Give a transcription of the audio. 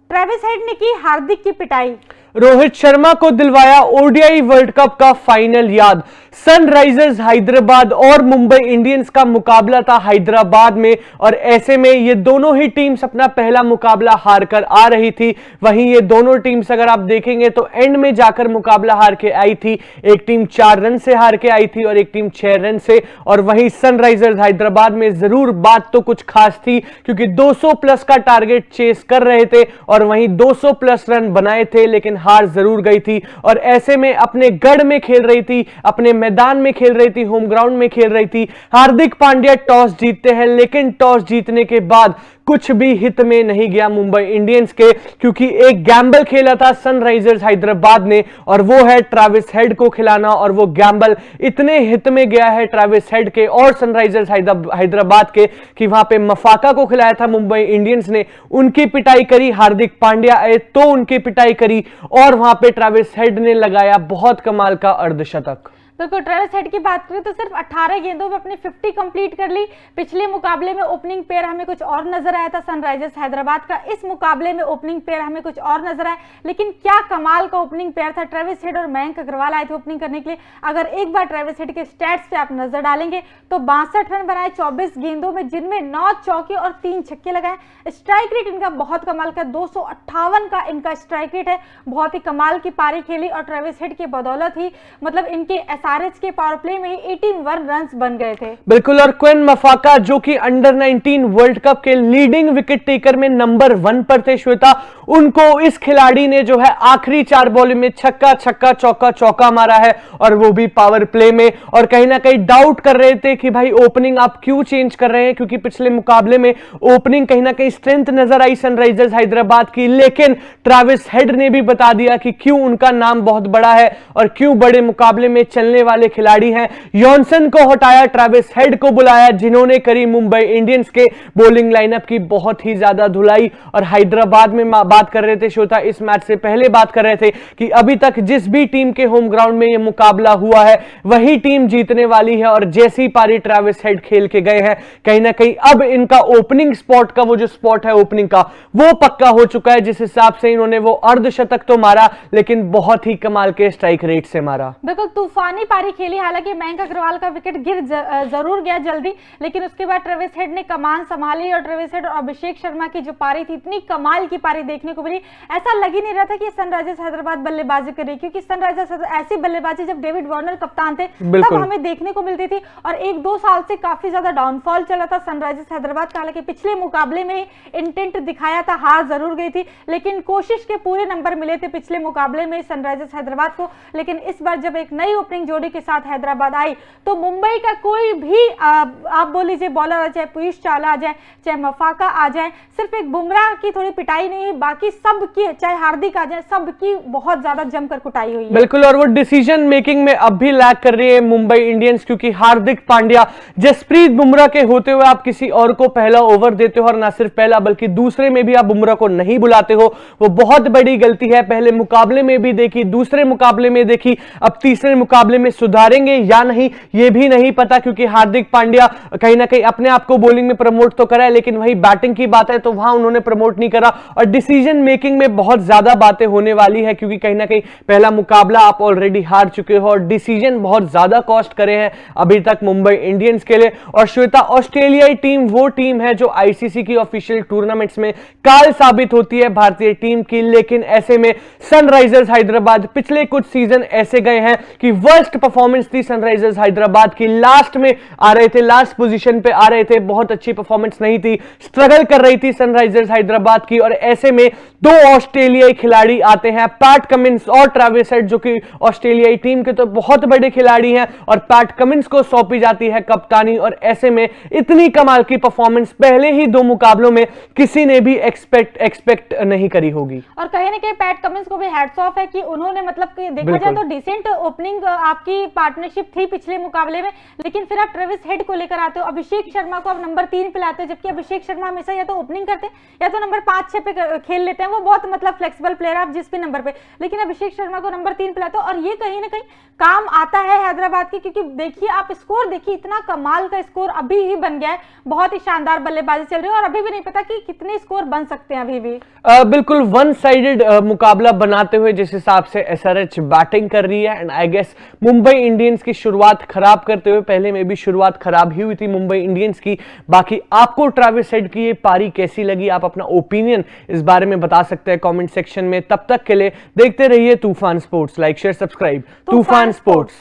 Travis head ने की हार्दिक की पिटाई। रोहित शर्मा को दिलवाया ओडीआई वर्ल्ड कप का फाइनल याद। सनराइजर्स हैदराबाद और मुंबई इंडियंस का मुकाबला था हैदराबाद में, और ऐसे में ये दोनों ही टीम्स अपना पहला मुकाबला हार कर आ रही थी। वहीं ये दोनों टीम्स अगर आप देखेंगे तो एंड में जाकर मुकाबला हार के आई थी। एक टीम 4 रन से हार के आई थी और एक टीम 6 रन से। और वहीं सनराइजर्स हैदराबाद में जरूर बात तो कुछ खास थी, क्योंकि 200 प्लस का टारगेट चेस कर रहे थे और वहीं 200 प्लस रन बनाए थे, लेकिन हार जरूर गई थी। और ऐसे में अपने गढ़ में खेल रही थी, अपने मैदान में खेल रही थी, होम ग्राउंड में खेल रही थी। हार्दिक पांड्या टॉस जीतते हैं, लेकिन टॉस जीतने के बाद कुछ भी हित में नहीं गया मुंबई इंडियंस के, क्योंकि एक गैम्बल खेला था सनराइजर्स हैदराबाद ने, और वो है ट्रेविस हेड को खिलाना। और वो गैम्बल इतने हित में गया है ट्रेविस हेड के और सनराइजर्स हैदराबाद के कि वहां पे मफाका को खिलाया था मुंबई इंडियंस ने। उनकी पिटाई करी, हार्दिक पांड्या आए तो उनकी पिटाई करी, और वहां पे ट्रेविस हेड ने लगाया बहुत कमाल का अर्धशतक। बिल्कुल, ट्रेविस हेड की बात करें तो सिर्फ 18 गेंदों में अपनी 50 कंप्लीट कर ली। पिछले मुकाबले में ओपनिंग पेयर हमें कुछ और नजर आया था सनराइजर्स हैदराबाद का, इस मुकाबले में ओपनिंग पेयर हमें कुछ और नजर आया। लेकिन क्या कमाल का ओपनिंग पेयर था, ट्रेविस हेड और मयंक अग्रवाल आए थे ओपनिंग करने के लिए। अगर एक बार ट्रेविस हेड के स्टैट्स पे आप नजर डालेंगे तो 62 रन बनाए 24 गेंदों में, जिनमें 9 चौके और 3 छक्के लगाए। स्ट्राइक रेट इनका बहुत कमाल का 258 का इनका स्ट्राइक रेट है। बहुत ही कमाल की पारी खेली और ट्रेविस हेड की बदौलत ही मतलब इनके एसआरएच के पावर प्ले में ही 81 रन्स बन गए थे। बिल्कुल, और क्विन मफाका जो कि अंडर 19 वर्ल्ड कप के लीडिंग विकेट टेकर में नंबर 1 पर थे श्वेता, उनको इस खिलाड़ी ने जो है आखिरी 4 बॉल में छक्का छक्का चौका चौका मारा है, और वो भी पावर प्ले में। और कहीं ना कहीं डाउट कर रहे थे कि भाई ओपनिंग आप क्यों चेंज कर रहे हैं, क्योंकि पिछले मुकाबले में ओपनिंग कहीं ना कहीं स्ट्रेंथ नजर आई सनराइजर्स हैदराबाद की। लेकिन ट्रेविस हेड ने भी बता दिया कि क्यों उनका नाम बहुत बड़ा है और क्यों बड़े मुकाबले में चलने वाले खिलाड़ी हैं। जॉनसन को हटाया, ट्रेविस हेड को बुलाया, जिन्होंने करी मुंबई इंडियंस के बॉलिंग लाइनअप की बहुत ही ज्यादा धुलाई। और हैदराबाद में बात कर रहे थे श्रोता, इस मैच से पहले बात कर रहे थे कि अभी तक जिस भी टीम के होम ग्राउंड में यह मुकाबला हुआ है वही टीम जीतने वाली है। और जैसी पारी ट्रेविस हेड खेल के गए हैं, कहीं ना कहीं अब इनका ओपनिंग स्पॉट का वो जो स्पॉट है ओपनिंग का, वो पक्का हो चुका है। जिस हिसाब से इन्होंने वो अर्धशतक तो मारा, लेकिन बहुत ही कमाल के स्ट्राइक रेट से मारा। बिल्कुल तूफानी पारी खेली। हालांकि मयंक अग्रवाल का विकेट गिर जरूर गया जल्दी, लेकिन उसके बाद ट्रेविस हेड ने कमान संभाली। और ट्रेविस हेड और अभिषेक शर्मा की जो पारी थी, इतनी कमाल की पारी देखने को मिली, ऐसा लग ही नहीं रहा था कि सनराइजर्स हैदराबाद बल्लेबाजी कर रही, क्योंकि सनराइजर्स ऐसी बल्लेबाजी जब डेविड वार्नर कप्तान थे तब हमें देखने को मिलती थी। और 1-2 साल से काफी ज्यादा डाउनफॉल चला था सनराइजर्स हैदराबाद का। हालांकि पिछले मुकाबले में इंटेंट दिखाया था, हार जरूर गई थी, लेकिन कोशिश के पूरे नंबर मिले थे पिछले मुकाबले में सनराइजर्स हैदराबाद को। लेकिन इस बार जब एक नई ओपनिंग जोड़ी के साथ हैदराबाद आई तो मुंबई का कोई भी आप बोल लीजिए बॉलर आ जाए, पीयूष चावला आ जाए, चाहे मफाका आ जाए, सिर्फ एक बुमराह की थोड़ी पिटाई नहीं है, बाकी सबकी, चाहे हार्दिक आ जाए, सबकी बहुत ज्यादा जमकर कुटाई हुई है। बिल्कुल, और वो डिसीजन मेकिंग में अब भी लैग कर रही है मुंबई इंडियंस, क्योंकि हार्दिक पांड्या, जसप्रीत बुमराह के होते हुए आप किसी और को पहला ओवर देते हो, और ना सिर्फ पहला बल्कि दूसरे में भी आप बुमराह को नहीं बुलाते हो, वो बहुत बड़ी गलती है। पहले मुकाबले में भी देखी, दूसरे मुकाबले में देखी, अब तीसरे मुकाबले में सुधारेंगे या नहीं ये भी नहीं पता, क्योंकि हार्दिक पांड्या कहीं ना कहीं अपने आप को बॉलिंग में प्रमोट तो करा है, लेकिन वही बैटिंग की बात है तो वहां उन्होंने प्रमोट नहीं करा। और डिसीजन मेकिंग में बहुत ज्यादा बातें होने वाली है, क्योंकि कहीं ना कहीं पहला मुकाबला आप ऑलरेडी हार चुके हो और डिसीजन बहुत ज्यादा कॉस्ट करे हैं अभी तक मुंबई इंडियंस के लिए। और श्वेता, ऑस्ट्रेलियाई टीम वो टीम है जो आईसीसी की ऑफिशियल टूर्नामेंट्स में काल साबित होती है भारतीय टीम की, लेकिन ऐसे में सनराइजर्स हैदराबाद पिछले कुछ सीजन ऐसे गए हैं कि वर्स्ट परफॉर्मेंस थी सनराइजर्स हैदराबाद की, लास्ट में आ रहे थे, लास्ट पोजीशन पे आ रहे थे, बहुत अच्छी परफॉर्मेंस नहीं थी, स्ट्रगल कर रही थी सनराइजर्स हैदराबाद की। और ऐसे में 2 ऑस्ट्रेलियाई खिलाड़ी आते हैं, पैट कमिंस और ट्रेविस हेड, जो कि ऑस्ट्रेलियाई टीम के तो बहुत बड़े खिलाड़ी हैं, और पैट कमिंस को सौंपी जाती है कप्तानी। और ऐसे में इतनी कमाल की परफॉर्मेंस पहले ही 2 मुकाबलों में किसी ने भी एक्सपेक्ट नहीं करी होगी। और कहीं ना कहीं पैट कमिंस को भी हैट्स ऑफ है कि उन्होंने मतलब कि देखा जाए तो डिसेंट ओपनिंग आपकी पार्टनरशिप थी पिछले मुकाबले में, लेकिन फिर आप ट्रेविस हेड को लेकर आते हो, अभिषेक शर्मा को आप नंबर 3 पे लाते हो, जबकि अभिषेक शर्मा हमेशा या तो ओपनिंग करते हैं या तो नंबर 5-6 पे खेल लेते हैं। हैं, वो बहुत मतलब फ्लेक्सिबल प्लेयर है, आप जिस भी नंबर पे, लेकिन अभिषेक शर्मा को नंबर 3 पे लाते हो और ये कहीं ना कहीं काम आता है हैदराबाद के, क्योंकि देखिए आप स्कोर देखिए, इतना कमाल का स्कोर अभी ही बन गया है, बहुत ही शानदार बल्लेबाजी चल रही है और अभी भी नहीं पता कि कितने स्कोर बन सकते हैं अभी भी। बिल्कुल वन साइडेड मुकाबला बनाते हुए जिस हिसाब से एसआरएच बैटिंग कर रही है, and I guess Mumbai Indians की शुरुआत खराब करते हुए, पहले में भी शुरुआत खराब ही हुई थी मुंबई इंडियंस की। बाकी आपको ट्रेविस हेड की ये पारी कैसी लगी, आप अपना ओपिनियन इस बारे में बता सकते हैं कमेंट सेक्शन में। तब तक के लिए देखते रहिए तूफान स्पोर्ट्स, लाइक शेयर सब्सक्राइब तूफान स्पोर्ट्स।